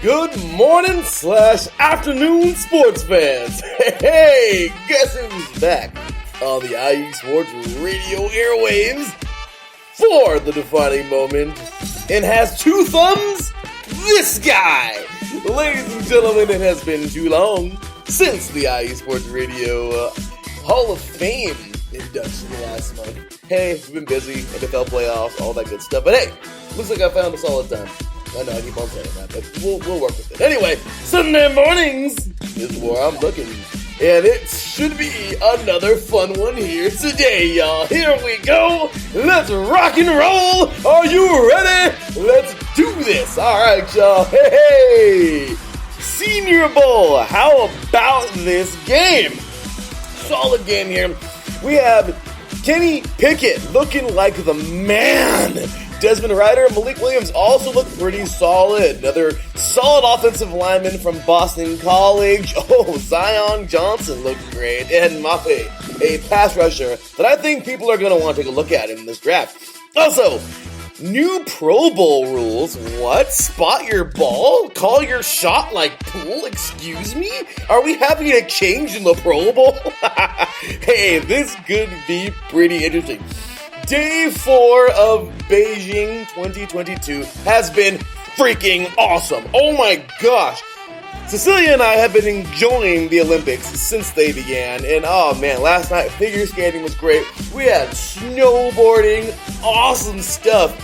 Good morning / afternoon, sports fans. Hey, guess who's back on the IE Sports Radio airwaves for the defining moment and has two thumbs? This guy! Ladies and gentlemen, it has been too long since the IE Sports Radio Hall of Fame induction last month. Hey, we've been busy, NFL playoffs, all that good stuff, but hey, looks like I found a solid time. I know I keep on saying that, but we'll work with it. Anyway, Sunday mornings is where I'm looking. And it should be another fun one here today, y'all. Here we go. Let's rock and roll. Are you ready? Let's do this. All right, y'all. Hey. Senior Bowl. How about this game? Solid game here. We have Kenny Pickett looking like the man. Desmond Ryder and Malik Williams also look pretty solid. Another solid offensive lineman from Boston College. Oh, Zion Johnson looked great. And Mafe, a pass rusher that I think people are going to want to take a look at in this draft. Also, new Pro Bowl rules. What? Spot your ball? Call your shot like pool? Excuse me? Are we having a change in the Pro Bowl? Hey, this could be pretty interesting. Day 4 of Beijing 2022 has been freaking awesome. Oh my gosh. Cecilia and I have been enjoying the Olympics since they began. And oh man, last night figure skating was great. We had snowboarding, awesome stuff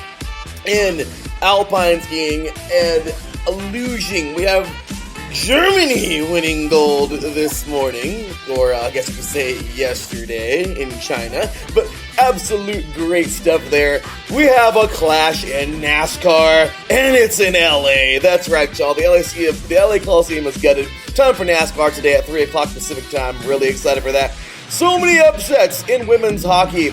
in alpine skiing and lugeing. We have Germany winning gold this morning, or I guess you could say yesterday in China, but absolute great stuff there. We have a clash in NASCAR, and it's in LA. That's right, y'all. The LA Coliseum is gutted. Time for NASCAR today at 3 o'clock Pacific time. Really excited for that. So many upsets in women's hockey,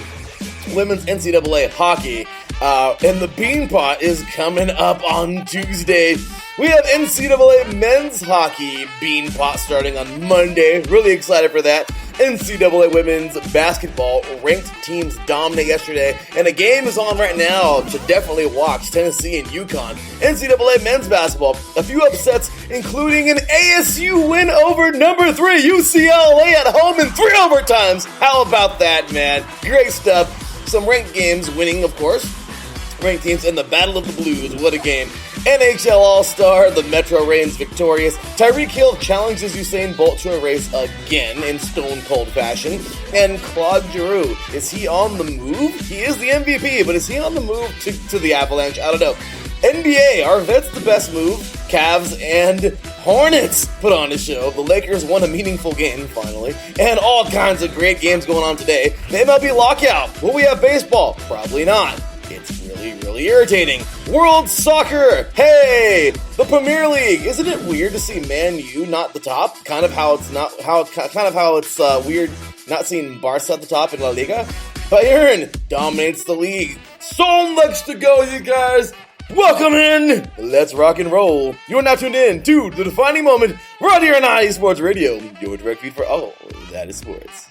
women's NCAA hockey. And the Bean Pot is coming up on Tuesday. We have NCAA men's hockey Bean Pot starting on Monday. Really excited for that. NCAA women's basketball ranked teams dominate yesterday, and a game is on right now to definitely watch. Tennessee and UConn. NCAA men's basketball, a few upsets, including an ASU win over number 3 UCLA at home in 3 overtimes. How about that, man? Great stuff. Some ranked games winning, of course. Ranked teams in the Battle of the Blues. What a game. NHL All-Star, the Metro reigns victorious. Tyreek Hill challenges Usain Bolt to a race again in stone-cold fashion. And Claude Giroux, is he on the move? He is the MVP, but is he on the move to the Avalanche? I don't know. NBA, are vets the best move? Cavs and Hornets put on a show. The Lakers won a meaningful game, finally. And all kinds of great games going on today. The MLB lockout. Will we have baseball? Probably not. It's really irritating. World Soccer! Hey! The Premier League! Isn't it weird to see Man U not the top? Kind of how it's weird not seeing Barca at the top in La Liga. Bayern dominates the league. So much to go, you guys! Welcome in! Let's rock and roll. You are now tuned in to the defining moment right here on IE Sports Radio. Your direct feed for all that is sports.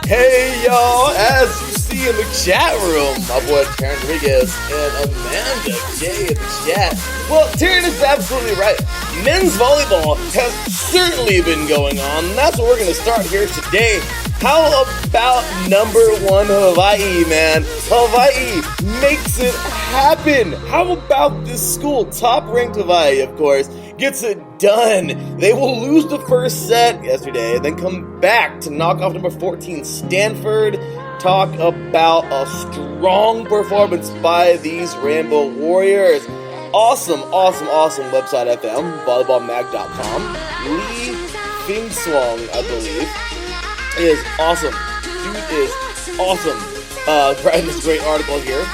Hey y'all, as you see in the chat room, my boy Taryn Rodriguez and Amanda J in the chat. Well, Taryn is absolutely right. Men's volleyball has certainly been going on, and that's what we're going to start here today. How about number one Hawaii, man? Hawaii makes it happen. How about this school, top-ranked Hawaii, of course, gets it done. They will lose the first set yesterday, then come back to knock off number 14 Stanford. Talk about a strong performance by these Rainbow Warriors. Awesome website FM, volleyballmag.com. Lee Fing Swang, I believe, is awesome. Dude is awesome. Writing this great article here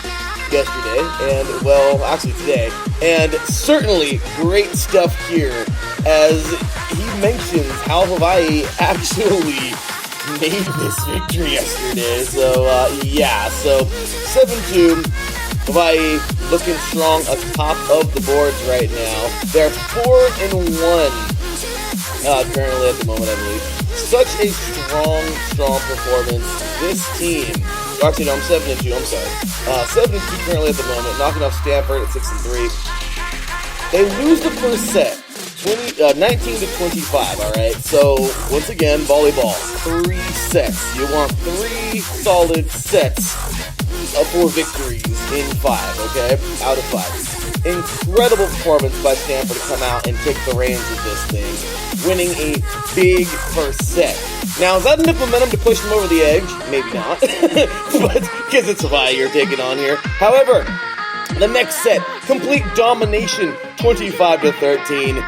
yesterday, and well, actually today, and certainly great stuff here as he mentions how Hawaii actually made this victory yesterday. So, so 7-2, Hawaii looking strong atop of the boards right now. They're 4-1 currently at the moment, I believe. Such a strong performance. This team, actually no, I'm 7-2, I'm sorry. 7-2 currently at the moment, knocking off Stanford at 6-3. They lose the first set, 19-25, alright? So, once again, volleyball, 3 sets. You want 3 solid sets for victories in 5, okay? Out of 5. Incredible performance by Stanford to come out and take the reins of this thing, winning a big first set. Now, is that enough momentum to push them over the edge? Maybe not, but because it's Hawaii you're taking on here. However, the next set, complete domination, 25-13.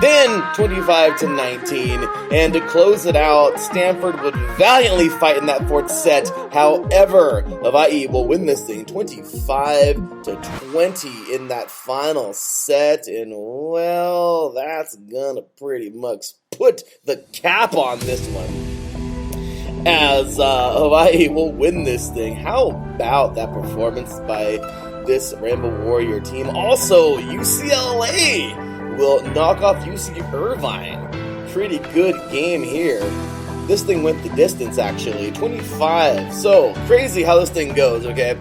Then 25-19, and to close it out, Stanford would valiantly fight in that fourth set. However, Hawaii will win this thing 25-20 in that final set, and well, that's gonna pretty much put the cap on this one, as Hawaii will win this thing. How about that performance by this Rainbow Warrior team? Also, UCLA will knock off UC Irvine. Pretty good game here. This thing went the distance, actually. 25. So, crazy how this thing goes, okay?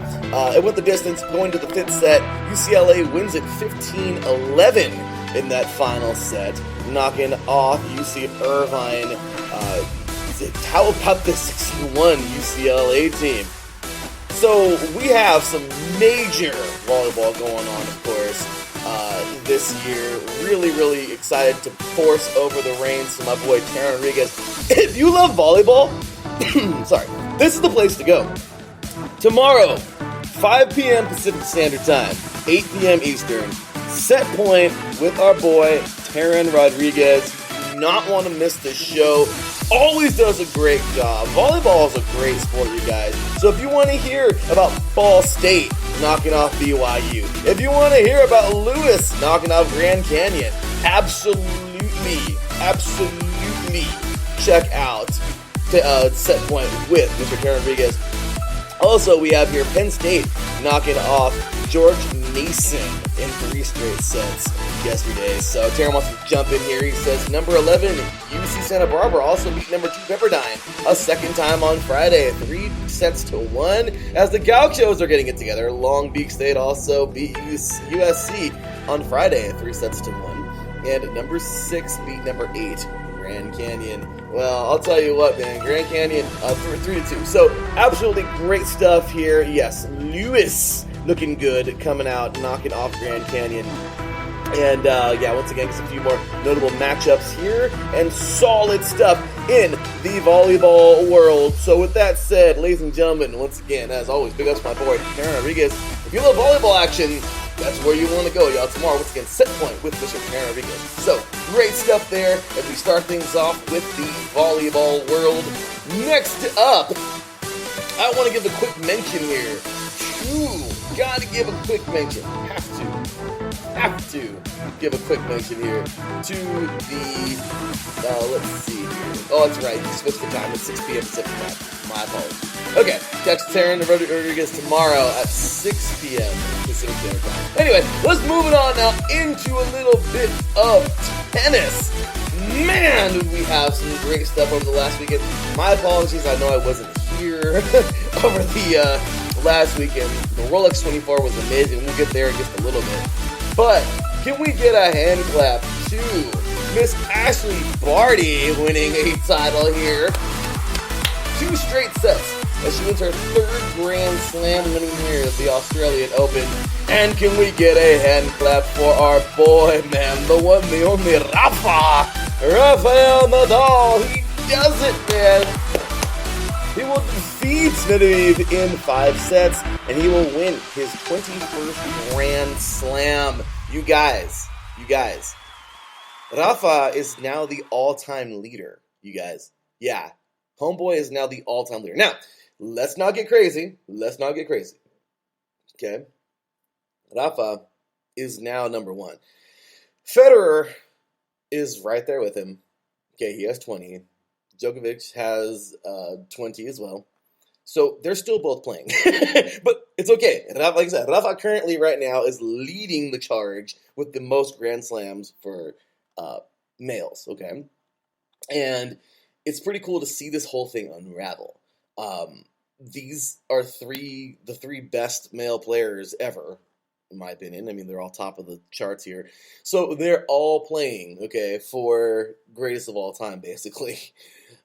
It went the distance going to the fifth set. UCLA wins it 15-11 in that final set, knocking off UC Irvine. How about the 61 UCLA team? So, we have some major volleyball going on, of course. This year, really excited to force over the reins to my boy Taryn Rodriguez. If you love volleyball, sorry, this is the place to go. Tomorrow, 5 p.m. Pacific Standard Time, 8 p.m. Eastern, set point with our boy Taryn Rodriguez. Do not want to miss the show. Always does a great job. Volleyball is a great sport, you guys. So if you want to hear about Ball State knocking off BYU, if you want to hear about Lewis knocking off Grand Canyon, absolutely check out Set Point with Mr. Taryn Rodriguez. Also, we have here Penn State knocking off George Mason in 3 straight sets yesterday. So Taryn wants to jump in here. He says number 11, UC Santa Barbara also beat number 2 Pepperdine a second time on Friday, 3-1, as the Gauchos are getting it together. Long Beach State also beat USC on Friday, 3-1, and number 6 beat number 8 Grand Canyon. Well, I'll tell you what, man, Grand Canyon 3-2. So absolutely great stuff here. Yes, Lewis looking good, coming out, knocking off Grand Canyon. And, once again, just a few more notable matchups here, and solid stuff in the volleyball world. So with that said, ladies and gentlemen, once again, as always, big ups to my boy, Taryn Rodriguez. If you love volleyball action, that's where you want to go, y'all. Tomorrow, once again, Set Point with Mr. Taryn Rodriguez. So, great stuff there as we start things off with the volleyball world. Next up, I want to give a quick mention here. Gotta give a quick mention. Have to give a quick mention here to the, let's see here. Oh, that's right, you switched the time at 6 p.m. Pacific time. My apologies. Okay, catch Taryn Rodriguez tomorrow at 6 p.m. Pacific Standard Time. Anyway, let's move it on now into a little bit of tennis. Man, did we have some great stuff over the last weekend. My apologies, I know I wasn't here over the last weekend. The Rolex 24 was amazing. We'll get there in just a little bit. But can we get a hand clap to Miss Ashley Barty winning a title here? 2 straight sets as she wins her 3rd Grand Slam winning here at the Australian Open. And can we get a hand clap for our boy, man, the one, the only Rafael Nadal? He does it, man. He will defeat Zverev in 5 sets, and he will win his 21st Grand Slam. You guys, Rafa is now the all-time leader, you guys. Yeah, homeboy is now the all-time leader. Now, let's not get crazy. Okay? Rafa is now number 1. Federer is right there with him. Okay, he has 20. Djokovic has 20 as well. So they're still both playing. But it's okay. Rafa, like I said, Rafa currently right now is leading the charge with the most Grand Slams for males, okay? And it's pretty cool to see this whole thing unravel. These are the 3 best male players ever, in my opinion. I mean, they're all top of the charts here. So they're all playing, okay, for greatest of all time, basically.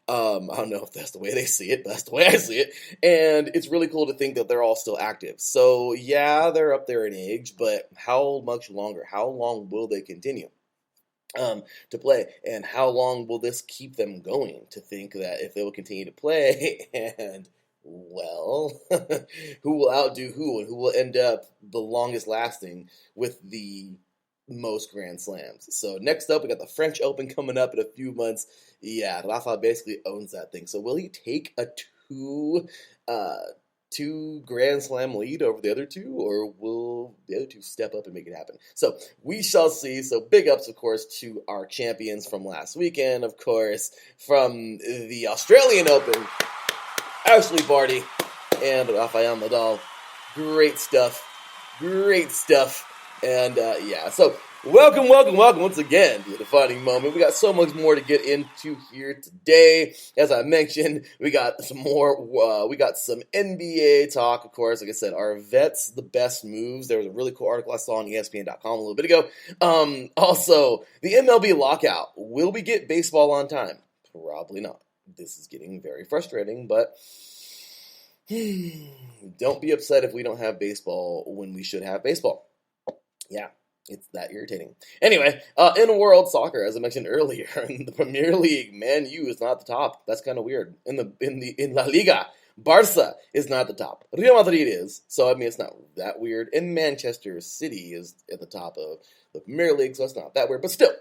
I don't know if that's the way they see it, but that's the way I see it. And it's really cool to think that they're all still active. So, yeah, they're up there in age, but how much longer? How long will they continue to play? And how long will this keep them going to think that if they will continue to play and... well, who will outdo who and who will end up the longest lasting with the most Grand Slams? So next up, we got the French Open coming up in a few months. Yeah, Rafa basically owns that thing. So will he take a two Grand Slam lead over the other 2, or will the other 2 step up and make it happen? So we shall see. So big ups, of course, to our champions from last weekend, of course, from the Australian Open. Ashley Barty and Rafael Nadal. Great stuff. And yeah, so welcome once again to the defining moment. We got so much more to get into here today. As I mentioned, we got some more, we got some NBA talk, of course. Like I said, our vets, the best moves. There was a really cool article I saw on ESPN.com a little bit ago. Also, the MLB lockout. Will we get baseball on time? Probably not. This is getting very frustrating, but don't be upset if we don't have baseball when we should have baseball. Yeah, it's that irritating. Anyway, in world soccer, as I mentioned earlier, in the Premier League, Man U is not the top. That's kind of weird. In La Liga, Barca is not the top. Real Madrid is, so I mean it's not that weird. And Manchester City is at the top of the Premier League, so it's not that weird. But still,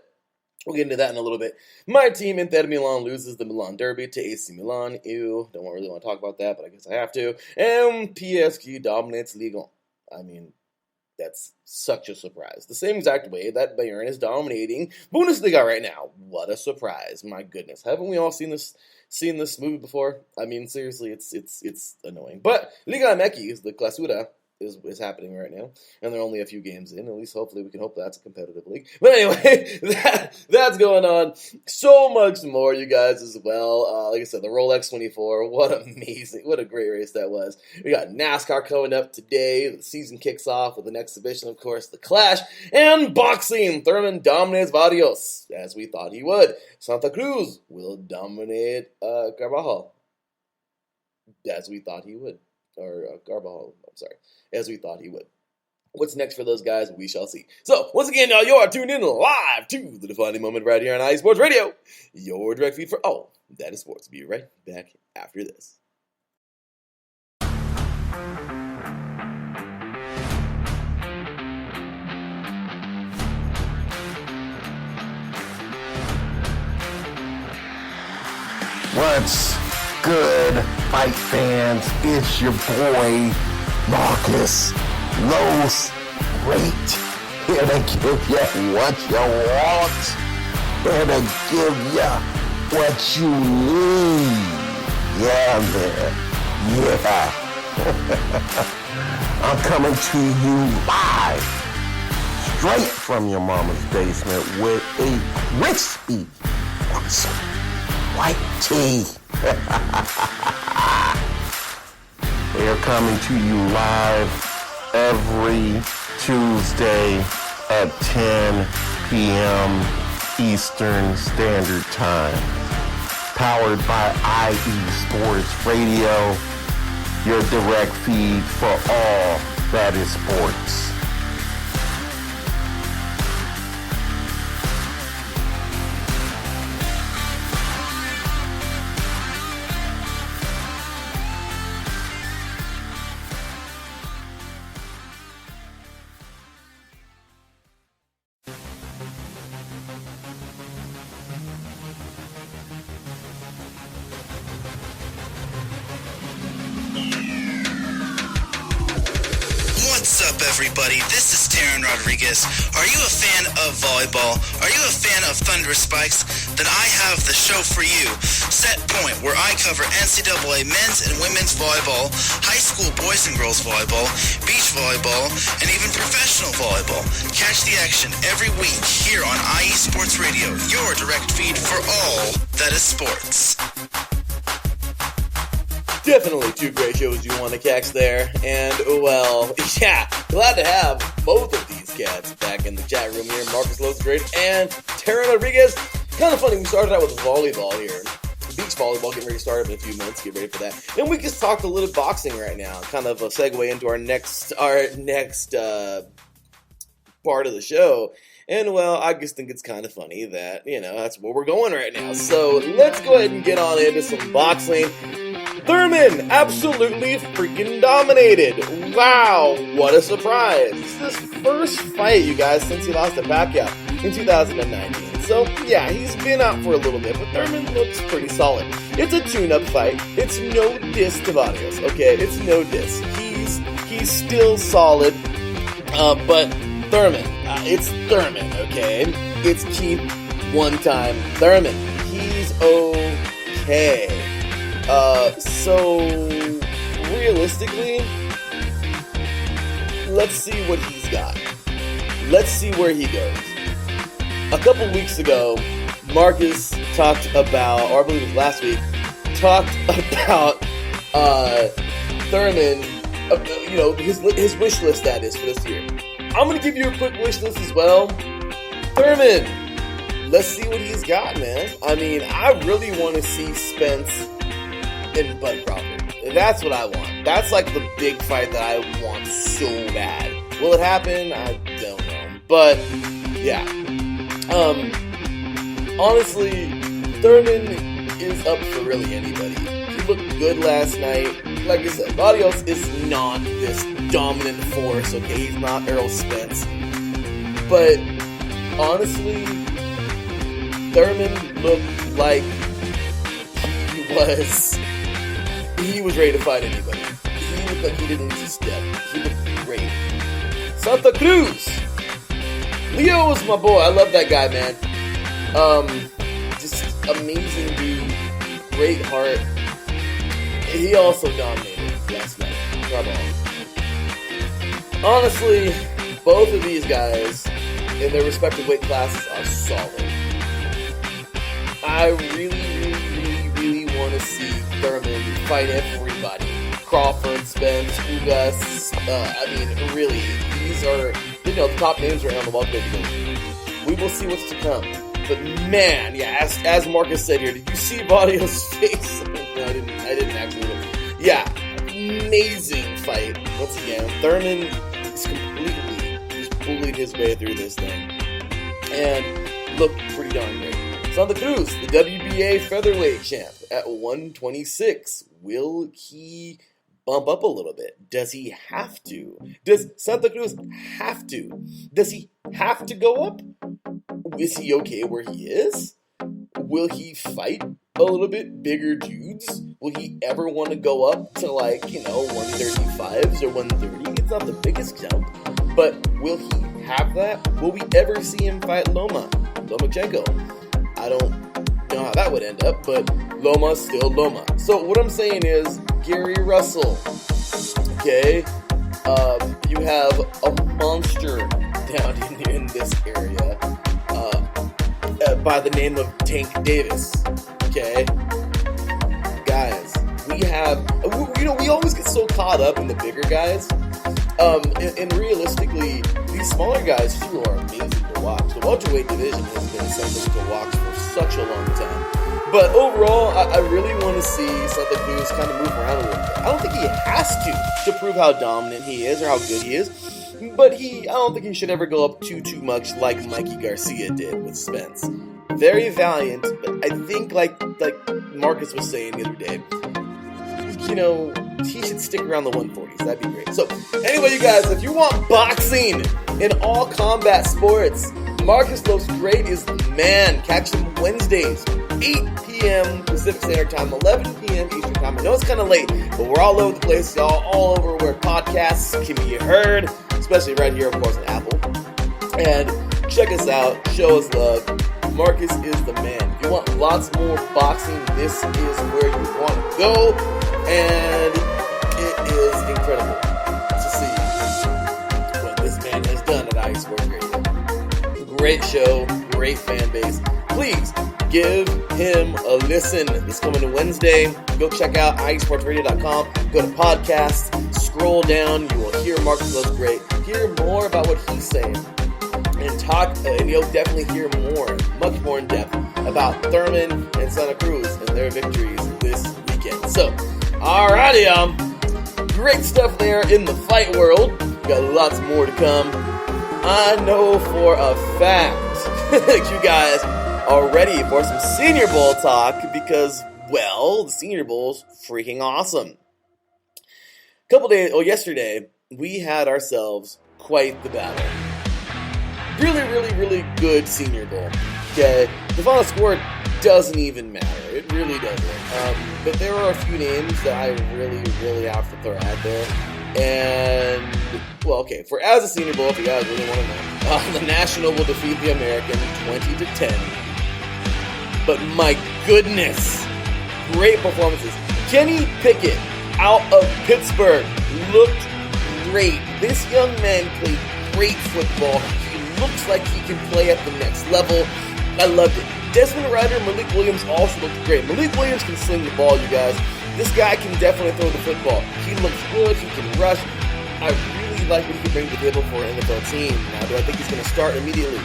we'll get into that in a little bit. My team, Inter Milan, loses the Milan Derby to AC Milan. Ew, don't really want to talk about that, but I guess I have to. And PSG dominates Ligue 1. I mean, that's such a surprise. The same exact way that Bayern is dominating Bundesliga right now. What a surprise. My goodness. Haven't we all seen this movie before? I mean, seriously, it's annoying. But Liga MX, the Clausura, is happening right now, and there are only a few games in. At least, hopefully, we can hope that's a competitive league. But anyway, that's going on. So much more, you guys, as well. Like I said, the Rolex 24. What a great race that was. We got NASCAR coming up today. The season kicks off with an exhibition, of course, the Clash, and boxing. Thurman dominates Barrios, as we thought he would. Santa Cruz will dominate Carvajal, as we thought he would. As we thought he would. What's next for those guys? We shall see. So, once again, y'all, you are tuned in live to the defining moment right here on IE Sports Radio, your direct feed for all that is sports. Be right back after this. What's good, fight fans? It's your boy, Marcus Los Great, here to give you what you want, here to give you what you need. Yeah, man. Yeah. I'm coming to you live, straight from your mama's basement with a crispy, awesome white tea. They're coming to you live every Tuesday at 10 p.m. Eastern Standard Time. Powered by IE Sports Radio, your direct feed for all that is sports. What's up, everybody? This is Taryn Rodriguez. Are you a fan of volleyball? Are you a fan of Thunder Spikes? Then I have the show for you, Set Point, where I cover NCAA men's and women's volleyball, high school boys and girls volleyball, beach volleyball, and even professional volleyball. Catch the action every week here on IE Sports Radio, your direct feed for all that is sports. Definitely two great shows you want to catch there. And, well, yeah, glad to have both of these cats back in the chat room here. Marcus Losegrade and Taryn Rodriguez. Kind of funny, we started out with volleyball here. Beach volleyball, getting ready to start up in a few minutes. Get ready for that. And we just talked a little boxing right now. Kind of a segue into our next part of the show. And, well, I just think it's kind of funny that, that's where we're going right now. So let's go ahead and get on into some boxing. Thurman absolutely freaking dominated. Wow, what a surprise. This is his first fight, you guys, since he lost to Pacquiao in 2019. So, yeah, he's been out for a little bit, but Thurman looks pretty solid. It's a tune-up fight. It's no diss to Barrios, okay? It's no diss. He's still solid, but Thurman, it's Thurman, okay? It's cheap one-time Thurman. He's okay. So, realistically, let's see what he's got. Let's see where he goes. A couple weeks ago, Marcus talked about, or I believe it was last week, talked about, Thurman, his wish list that is for this year. I'm going to give you a quick wish list as well. Thurman, let's see what he's got, man. I mean, I really want to see Spence and Bud Crawford. That's what I want. That's like the big fight that I want so bad. Will it happen? I don't know. But, yeah. Honestly, Thurman is up for really anybody. He looked good last night. Like I said, Barrios is not this dominant force, okay? He's not Errol Spence. But, honestly, Thurman looked like he was ready to fight anybody. He looked like he didn't lose a step. He looked great. Santa Cruz! Leo is my boy. I love that guy, man. Just amazing dude. Great heart. He also dominated last night. Bravo. Honestly, both of these guys in their respective weight classes are solid. I really want to see Thurman fight everybody. Crawford, Spence, Ugas. Really, these are, the top names right now in the welterweight division. We will see what's to come. But man, yeah, as Marcus said here, did you see Barrios' face? No, I didn't actually. Yeah, amazing fight. Once again, Thurman is completely just bullied his way through this thing. And looked pretty darn great. Santa Cruz, the WBA featherweight champ at 126. Will he bump up a little bit? Does he have to? Does Santa Cruz have to? Does he have to go up? Is he okay where he is? Will he fight a little bit bigger dudes? Will he ever want to go up to 135s or 130? It's not the biggest jump, but will he have that? Will we ever see him fight Lomachenko? I don't know how that would end up, but Loma's still Loma. So what I'm saying is, Gary Russell, okay? You have a monster down in this area by the name of Tank Davis, okay? Guys, we we always get so caught up in the bigger guys. And realistically, these smaller guys too are amazing to watch. The welterweight division has been something to watch for such a long time. But overall, I really want to see Santa Cruz kind of move around a little bit. I don't think he has to prove how dominant he is or how good he is. But I don't think he should ever go up too much like Mikey Garcia did with Spence. Very valiant, but I think like Marcus was saying the other day, he should stick around the 140s. That'd be great. So, anyway, you guys, if you want boxing in all combat sports, Marcus Lopes Great is the man. Catch him Wednesdays, 8 p.m. Pacific Standard Time, 11 p.m. Eastern Time. I know it's kind of late, but we're all over the place, y'all. All over where podcasts can be heard, especially right here, of course, on Apple. And check us out. Show us love. Marcus is the man. If you want lots more boxing, this is where you want to go. And it is incredible to see what this man has done at IE Sports Radio. Great show, great fan base. Please give him a listen this coming Wednesday. Go check out IESportsRadio.com. Go to podcasts, scroll down. You will hear Marcus Loves Great. Hear more about what he's saying. And you'll definitely hear much more in depth about Thurman and Santa Cruz and their victories this weekend. So, alrighty, great stuff there in the fight world. Got lots more to come. I know for a fact that you guys are ready for some Senior Bowl talk because, well, the Senior Bowl's freaking awesome. Yesterday, we had ourselves quite the battle. Really, really, really good Senior Bowl. Okay, the final score doesn't even matter. It really doesn't. But there are a few names that I really, really have to throw out there. And, as a Senior Bowl, if you guys really want to know, the National will defeat the American 20-10. But my goodness, great performances. Kenny Pickett out of Pittsburgh looked great. This young man played great football. Looks like he can play at the next level. I loved it. Desmond Ryder and Malik Williams also looked great. Malik Williams can sling the ball, you guys. This guy can definitely throw the football. He looks good. He can rush. I really like what he can bring to the table for an NFL team. Now, do I think he's going to start immediately?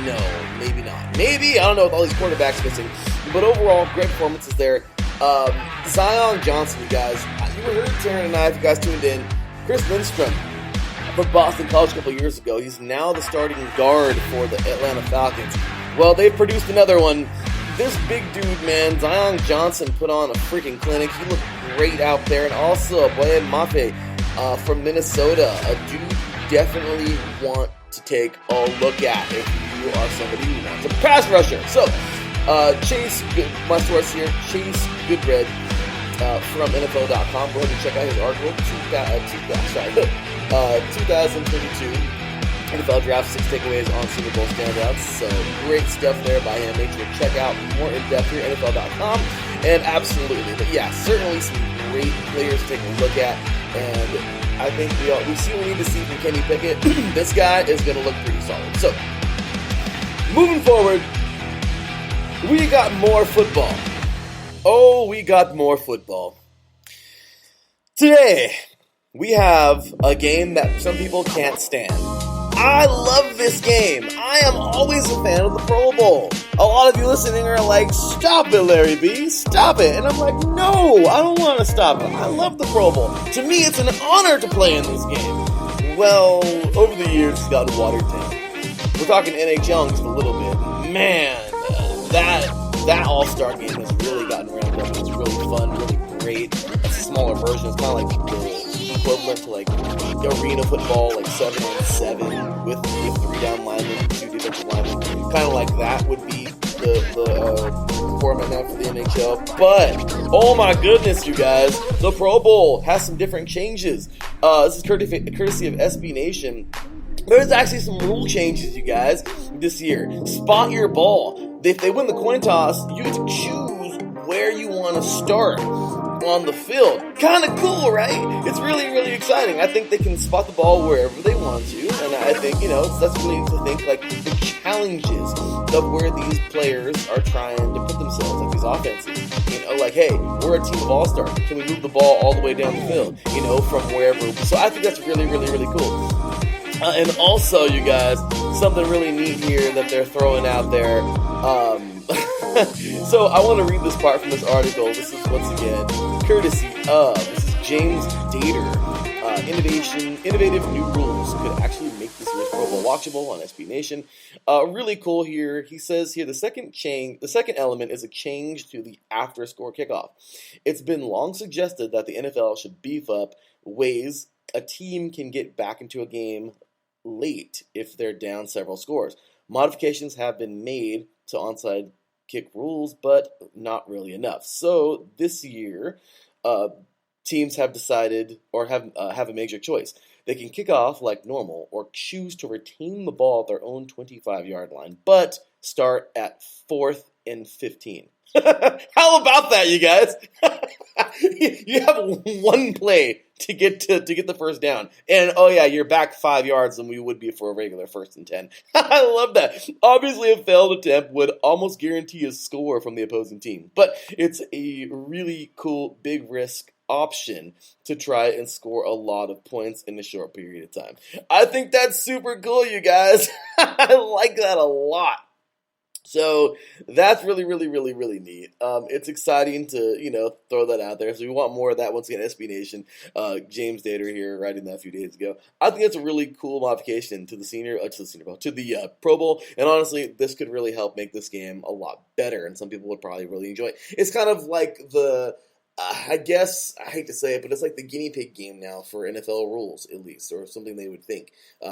No, maybe not. Maybe, I don't know, with all these quarterbacks missing. But overall, great performances there. Zion Johnson, you guys. You heard Taryn and I, if you guys tuned in. Chris Lindstrom from Boston College a couple years ago. He's now the starting guard for the Atlanta Falcons. Well, they've produced another one. This big dude, man, Zion Johnson, put on a freaking clinic. He looked great out there. And also, Boyan Mafe from Minnesota, a dude definitely want to take a look at if you are somebody who wants a pass rusher. So, Chase, my source here, Chase Goodbread from NFL.com. Go ahead and check out his article, 2022 NFL Draft 6 Takeaways on Super Bowl Standouts. So great stuff there by him. Make sure to check out more in depth here at NFL.com. And absolutely, but yeah, certainly some great players to take a look at. And I think we see what we need to see from Kenny Pickett. This guy is going to look pretty solid. So moving forward, we got more football. Oh, we got more football. Today, we have a game that some people can't stand. I love this game. I am always a fan of the Pro Bowl. A lot of you listening are like, stop it, Larry B. Stop it. And I'm like, no, I don't want to stop it. I love the Pro Bowl. To me, it's an honor to play in this game. Well, over the years, it's gotten watered down. We're talking NHL just a little bit. Man, that All-Star game has really gotten ramped up. It's really fun, really great. It's a smaller version. It's kind of like the equivalent to like arena football, like 7-on-7 with 3 down linemen, 2 defensive linemen. Kind of like that would be the format now for the NHL. But oh my goodness, you guys, the Pro Bowl has some different changes. This is courtesy of SB Nation. There's actually some rule changes, you guys, this year. Spot your ball. If they win the coin toss, you get to choose where you want to start. on the field. Kind of cool, right? It's really, really exciting. I think they can spot the ball wherever they want to, and I think, that's really to think, like, the challenges of where these players are trying to put themselves, like these offenses. Like, hey, we're a team of all-stars. Can we move the ball all the way down the field, from wherever? So I think that's really, really, really cool. And also, you guys, something really neat here that they're throwing out there. So I want to read this part from this article. This is, once again, courtesy of, this is James Dater. Innovative new rules could actually make this year's Pro Bowl watchable on SB Nation. Really cool here. He says here the second element is a change to the after-score kickoff. It's been long suggested that the NFL should beef up ways a team can get back into a game late if they're down several scores. Modifications have been made to onside kick rules, but not really enough. So this year, teams have decided or have a major choice. They can kick off like normal or choose to retain the ball at their own 25-yard line, but start at 4th and 15. How about that, you guys? You have one play to get the first down, and you're back 5 yards than we would be for a regular 1st and 10. I love that. Obviously, a failed attempt would almost guarantee a score from the opposing team, but it's a really cool big risk option to try and score a lot of points in a short period of time. I think that's super cool, you guys. I like that a lot. So that's really, really, really, really neat. It's exciting to, throw that out there. So we want more of that. Once again, SB Nation, James Dater here writing that a few days ago. I think it's a really cool modification to the Pro Bowl. And honestly, this could really help make this game a lot better. And some people would probably really enjoy it. It's kind of like I guess, I hate to say it, but it's like the guinea pig game now for NFL rules, at least, or something they would think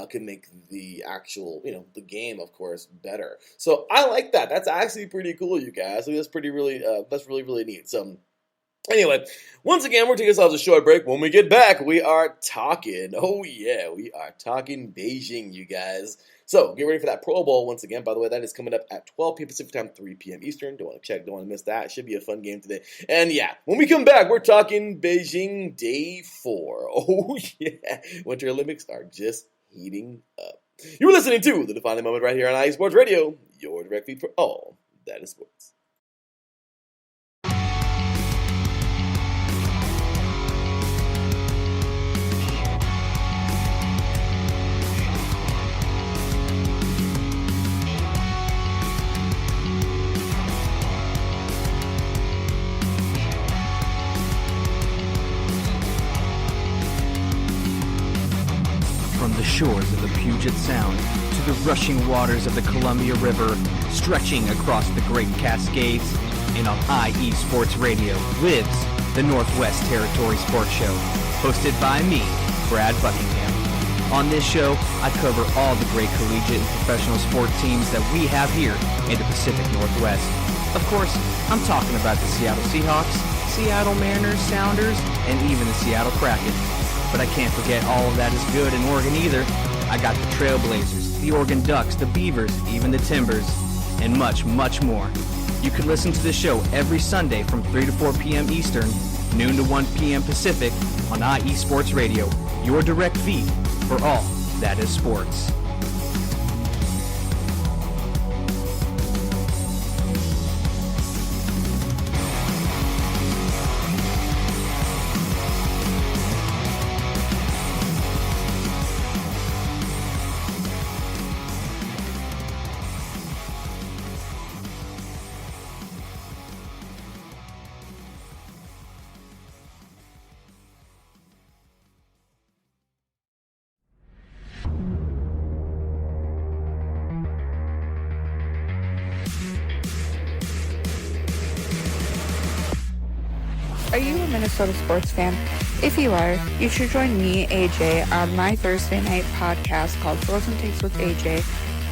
could make the actual, the game, of course, better. So I like that. That's actually pretty cool, you guys. I think that's really, really neat. So anyway, once again, we're taking ourselves a short break. When we get back, we are talking, we are talking Beijing, you guys. So, get ready for that Pro Bowl once again. By the way, that is coming up at 12 p.m. Pacific time, 3 p.m. Eastern. Don't want to miss that. It should be a fun game today. And yeah, when we come back, we're talking Beijing Day 4. Oh yeah, Winter Olympics are just heating up. You're listening to The Defining Moment right here on IE Sports Radio, your direct feed for all that is sports. From the shores of the Puget Sound to the rushing waters of the Columbia River, stretching across the Great Cascades, and on IE Sports Radio lives the Northwest Territory Sports Show, hosted by me, Brad Buckingham. On this show, I cover all the great collegiate and professional sport teams that we have here in the Pacific Northwest. Of course, I'm talking about the Seattle Seahawks, Seattle Mariners, Sounders, and even the Seattle Kraken. But I can't forget all of that is good in Oregon either. I got the Trailblazers, the Oregon Ducks, the Beavers, even the Timbers, and much, much more. You can listen to the show every Sunday from 3 to 4 p.m. Eastern, noon to 1 p.m. Pacific on IE Sports Radio, your direct feed for all that is sports. Are you a Minnesota sports fan? If you are, you should join me, AJ, on my Thursday night podcast called Frozen Takes with AJ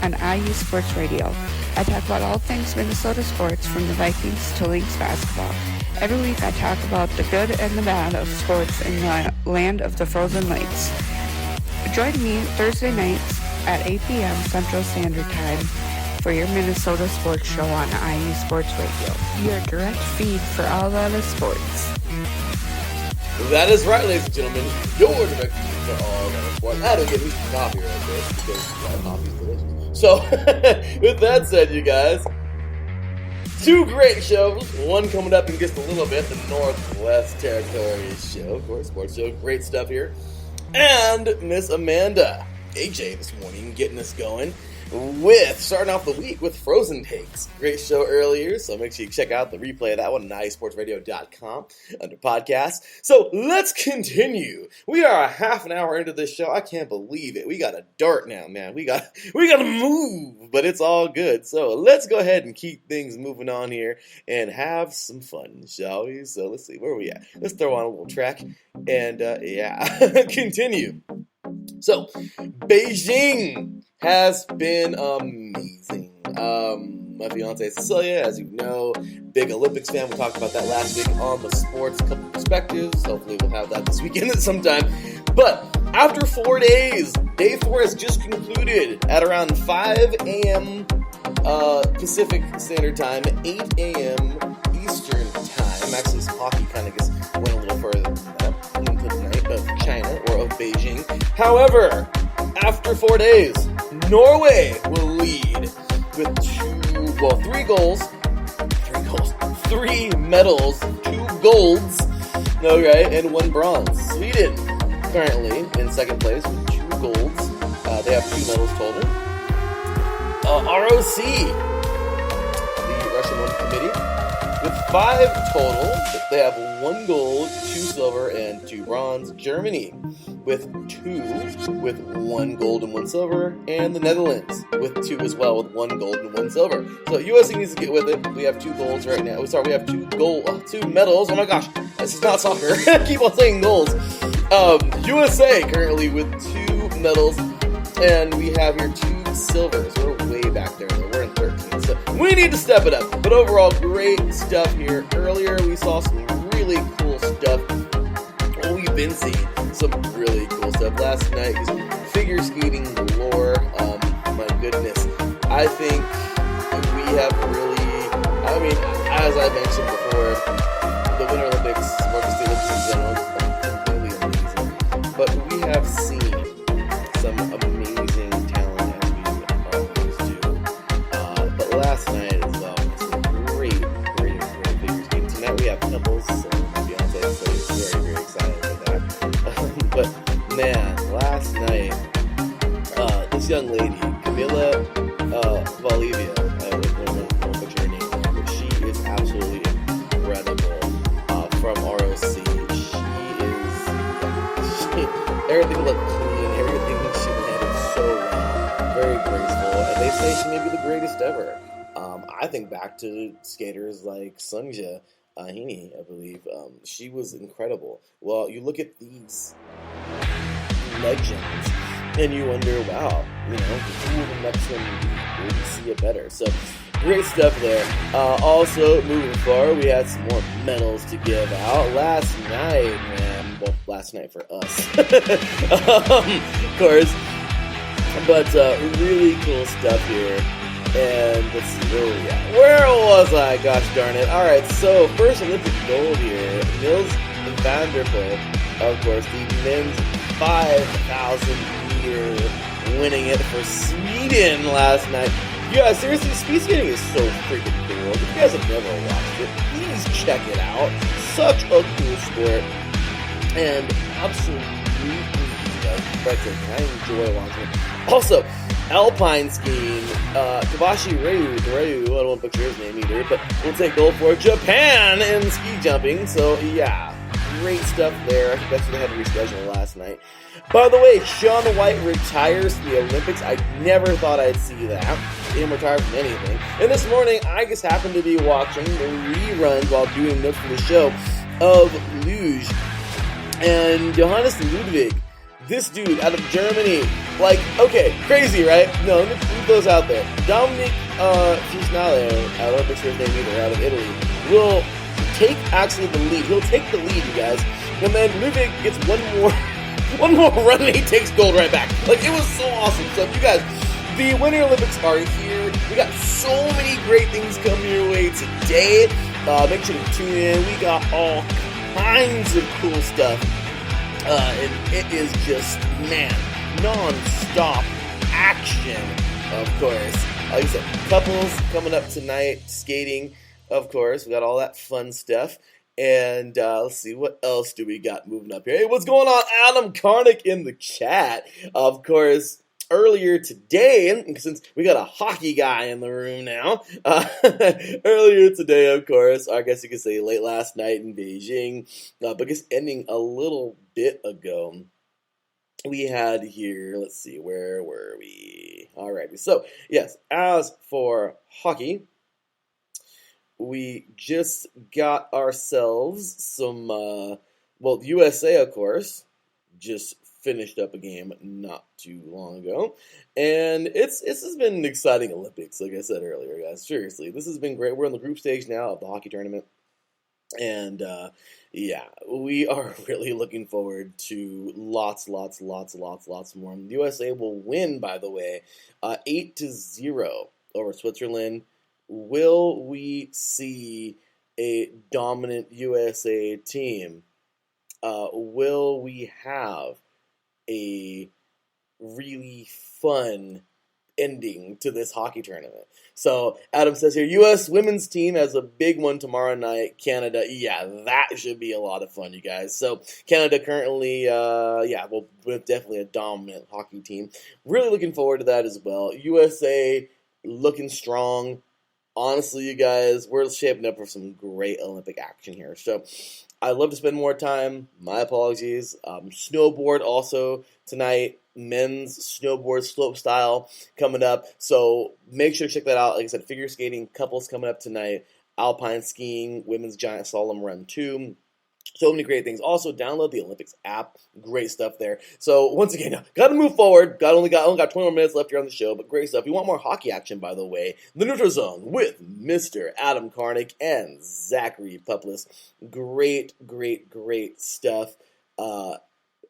on IU Sports Radio. I talk about all things Minnesota sports, from the Vikings to Lynx basketball. Every week I talk about the good and the bad of sports in the land of the frozen lakes. Join me Thursday nights at 8 p.m. Central Standard Time for your Minnesota sports show on IU Sports Radio, your direct feed for all that is sports. That is right, ladies and gentlemen. Your direct to all that sports. I don't get me some coffee right there because coffee is delicious. So, with that said, you guys, two great shows. One coming up in just a little bit, the Northwest Territories show, of course, sports show. Great stuff here. And Miss Amanda, AJ, this morning, getting us going with starting off the week with Frozen Takes. Great show earlier, so make sure you check out the replay of that one at iSportsRadio.com under podcasts. So let's continue. We are a half an hour into this show. I can't believe it. We got a dart now, man. We got to move, but it's all good. So let's go ahead and keep things moving on here and have some fun, shall we? So let's see, where are we at? Let's throw on a little track and continue. So Beijing has been amazing. My fiance Cecilia, as you know, big Olympics fan. We talked about that last week on the Sports Couple Perspectives. Hopefully we'll have that this weekend at some time. But after 4 days, day 4 has just concluded at around 5 a.m. Pacific Standard Time, 8 a.m. Eastern Time. Actually, this hockey kind of just went a little further into the night of China or of Beijing. However, after 4 days, Norway will lead with 3 medals, 2 golds, okay, and 1 bronze. Sweden currently in second place with 2 golds. They have 2 medals total. ROC, the Russian Olymp Committee, with 5 total. They have 1 gold, 2 silver, and 2 bronze. Germany with 2, with 1 gold and 1 silver, and the Netherlands with 2 as well, with 1 gold and 1 silver. So USA needs to get with it. We have 2 golds right now. We have 2 medals. Oh my gosh, this is not soccer. I keep on saying golds. USA currently with 2 medals, and we have here 2 silvers. We're way back there. We're in 13, so we need to step it up. But overall, great stuff here. Earlier, we saw some really cool stuff. We've been seeing some really cool stuff. Last night, just figure skating galore. My goodness. I think we have really, as I mentioned before, the Winter Olympics, Marcus the Olympics in general, has been really amazing. But we have seen some amazing talent as we always do. But last night as well, some great figure skating. Tonight we have couples, so my fiance is very, very excited about that. But man, last night, this young lady, Camila Valdivia, I won't butcher her name, but she is absolutely incredible from ROC. Everything looked clean, everything she handled so well, very graceful, and they say she may be the greatest ever. I think back to skaters like Sungja Hini, I believe. She was incredible. Well, you look at these legends, and you wonder, wow, who will the next one be? Will we see it better? So, great stuff there. Also, moving forward, we had some more medals to give out. Last night, man, well, last night for us, of course, but really cool stuff here. And let's see, where was I? Gosh darn it. Alright, so first Olympic gold here. Nils van der Poel, of course, the men's 5,000 meter, winning it for Sweden last night. You guys, seriously, speed skating is so freaking cool. If you guys have never watched it, please check it out. Such a cool sport. And absolutely breathtaking. I enjoy watching it. Also, alpine skiing, Kabashi Ryu, I don't want to butcher his name either, but we'll take gold for Japan in ski jumping. So, yeah, great stuff there. I think that's what they had to reschedule last night. By the way, Shaun White retires from the Olympics. I never thought I'd see that. He didn't retire from anything. And this morning, I just happened to be watching the reruns while doing notes for the show of Luge. And Johannes Ludwig, this dude out of Germany, like, okay, crazy, right? No, let me leave those out there. Dominic Cisnale, I don't butcher his name either, out of Italy, will take actually the lead. He'll take the lead, you guys. And then Ludwig gets one more run and he takes gold right back. Like, it was so awesome. So, you guys, the Winter Olympics are here. We got so many great things coming your way today. Make sure to tune in. We got all kinds of cool stuff. And it is just, man, non-stop action, of course. Like I said, couples coming up tonight, skating, of course. We got all that fun stuff. And let's see, what else do we got moving up here? Hey, what's going on? Adam Karnick in the chat. Of course, earlier today, since we got a hockey guy in the room now, earlier today, of course, I guess you could say late last night in Beijing, but just ending a little bit ago, we had here, let's see, where were we? Alrighty, so, yes, as for hockey, we just got ourselves some, USA, of course, just finished up a game not too long ago, and this has been an exciting Olympics, like I said earlier, guys. Seriously, this has been great. We're in the group stage now of the hockey tournament, and yeah, we are really looking forward to lots more. The USA will win, by the way, 8-0 over Switzerland. Will we see a dominant USA team? Will we have a really fun ending to this hockey tournament? So Adam says here, U.S. women's team has a big one tomorrow night. Canada, yeah, that should be a lot of fun, you guys. So Canada currently, with definitely a dominant hockey team. Really looking forward to that as well. USA looking strong. Honestly, you guys, we're shaping up for some great Olympic action here. So I'd love to spend more time. My apologies. Snowboard also tonight. Men's snowboard slope style coming up. So make sure to check that out. Like I said, figure skating, couples coming up tonight. Alpine skiing, women's giant slalom run 2. So many great things. Also, download the Olympics app. Great stuff there. So, once again, got to move forward. Only got 20 more minutes left here on the show, but great stuff. If you want more hockey action, by the way, the Neutral Zone with Mr. Adam Karnick and Zachary Puplis. Great stuff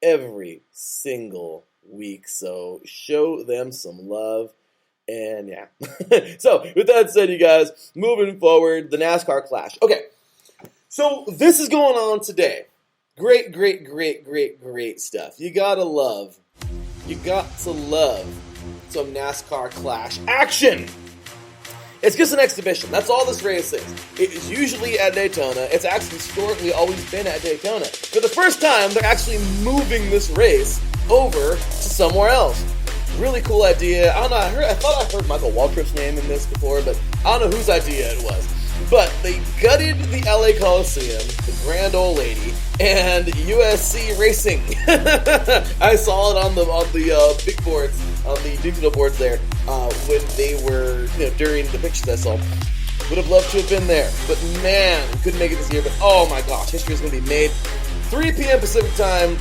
every single week. So, show them some love. And, yeah. So, with that said, you guys, moving forward, the NASCAR Clash. Okay. So, this is going on today. Great stuff. You got to love some NASCAR Clash action. It's just an exhibition. That's all this race is. It is usually at Daytona. It's actually historically always been at Daytona. For the first time, they're actually moving this race over to somewhere else. Really cool idea. I don't know, I thought I heard Michael Waltrip's name in this before, but I don't know whose idea it was. But they gutted the LA Coliseum, the grand old lady, and USC Racing. I saw it on the big boards, on the digital boards there, when they were, during the pictures I saw. Would have loved to have been there, but man, couldn't make it this year. But oh my gosh, history is going to be made. 3 p.m. Pacific time,